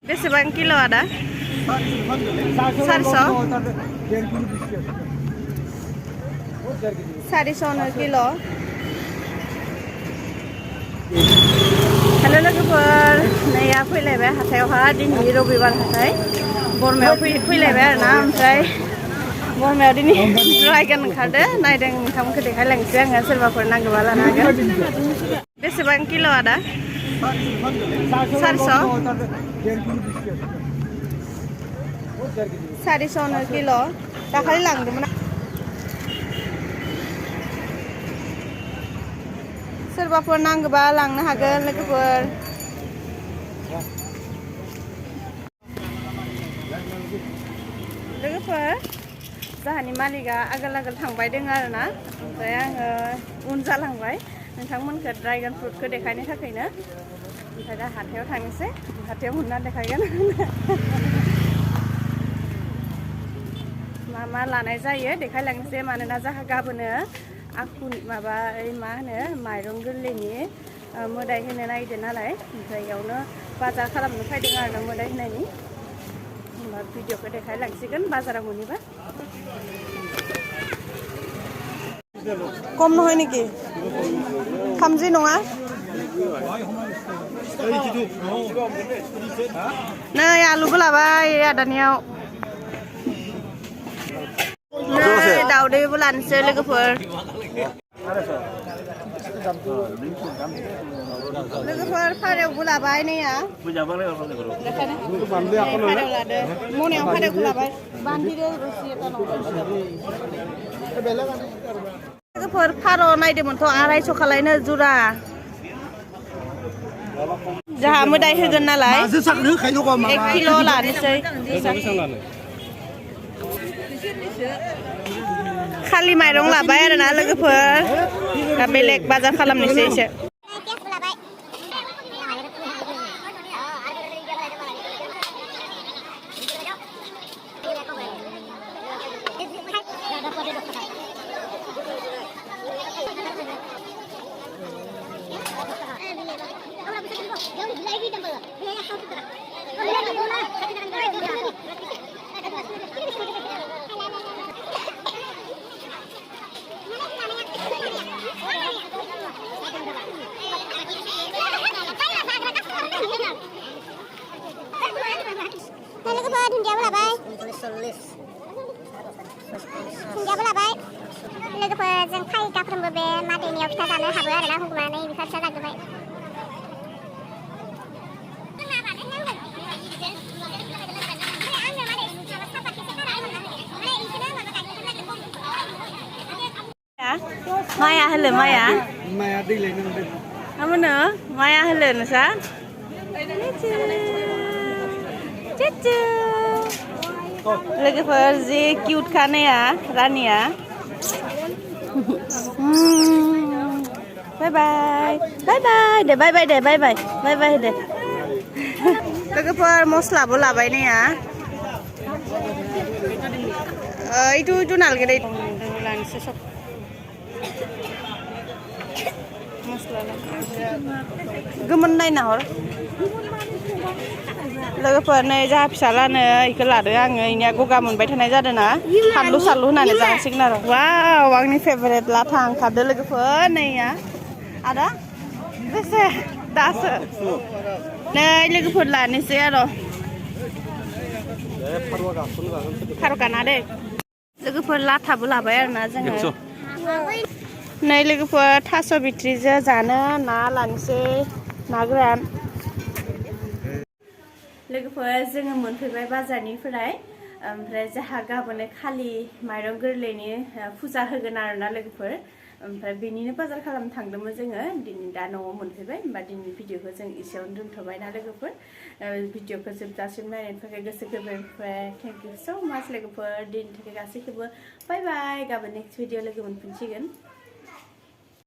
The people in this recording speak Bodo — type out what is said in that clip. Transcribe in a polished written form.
बेसेबां किल' आदा 400 400 किल' हेल' लोगोफोर नैया फैलायबाय हाथायावहा दिनै रबिबार हाथाय बरमायाव फैलायबाय आरोना ओमफ्राय बरमायाव दिनै ड्रागन ओंखारदो नायदों नोंथांमोनखौ देखायलांसै आङो सोरबाफोर नांगौबा लानो हागोन बेसेबां किल' आदा 400 400 किल' दाखालि लांदोंमोन सोरबाफोर नांगौबा लांनो हागोन लोगोफोर जाहानि मालिकआ आगोल थांबाय दङ आरोना ओमफ्राय आङो उन जालांबाय नोंथांमोनखौ ड्रागन फ्रुटखौ देखायनो थाखायनो ओमफ्राय दा हाथायाव थांनोसै हाथायाव मोनना देखायगोन मा लानाय जायो देखायलांनोसै मानोना जाहा गाबोनो आखुनि माबा मा होनो माइरं गोरलैनि मोदाय होनो नागिरदों नालाय ओमफ्राय इयावनो बाजार खालामनो फैदों आरोना मोदाय होनायनि होमबा भिडिअखौ देखायलांसिगोन बाजाराव मोनैबा कम নহয় নেকি थामजि नङा नै आलुबो लाबाय आदानियाव नै दाउदैबो लानोसै लोगोफोर फारौबो लाबाय नैया फारौ लादो मनायाव फारौखौ लाबाय बान्धिदो लोगोफोर फारौ नायदोंमोनथ' 250 खालायनो जुरा जाहा मोदाय होगोन नालाय 1 किल' लानोसै खालि माइरं लाबाय आरोना लोगोफोर दा बेलेग बाजार खालामनोसै एसे दुन्दियाबो लाबाय लोगोफोर जों फायगाफ्रोमबो बे मादैनियाव फिथा जानो हाबो आरोना हुगुमानै बिफा फिथा जाग्रोबाय माया हलो माया दैलाय नोंदों आमोनो माया हलो नोंसा लोगोफोर जि किउट खानाया रानिया बाय बाय दे बाय बाय दे लोगोफोर मस्लाबो लाबाय नैया इटु नालगे लानोसै सब मस्ला गोमोन नायना हर लोगोफोर नै जाहा फिसालानो इखौ लादो आङो इनिया गगा मोनबाय थानाय जादों ना फानलु सानलु होनानै जासिगोन आरो वाव आंनि फेभरेट लाथा ओंखारदो लोगोफोर नैया आदा बेसे दासो नै लोगोफोर लानोसै आरो फारौ गाना दे लोगोफोर लाथाबो लाबाय आरोना जोङो नै लोगोफोर थास' बिथ्रिजों जानो ना लानोसै ना गोरान लोगोफोर जोङो मोनफैबाय बाजारनिफ्राय ओमफ्राय जाहा गाबोन खालि माइरं गोरलैनि फुजा होगोन आरोना लोगोफोर ओमफ्राय बेनिनो बाजार खालामनो थांदोंमोन जोङो दिनै दा न'आव मोनफैबाय होमबा दिनैनि भिडिअखौ जों एसेयावनो दोनथ'बाय ना लोगोफोर भिडिअखौ जोबजासिम नायनायनि थाखाय गोसो गोरबोनिफ्राय थेंक इउ स' माच लोगोफोर दिनैनि थाखाय गासैखौबो बाय बाय गाबोन नेक्स्ट भिडिअ लोगो मोनफिनसिगोन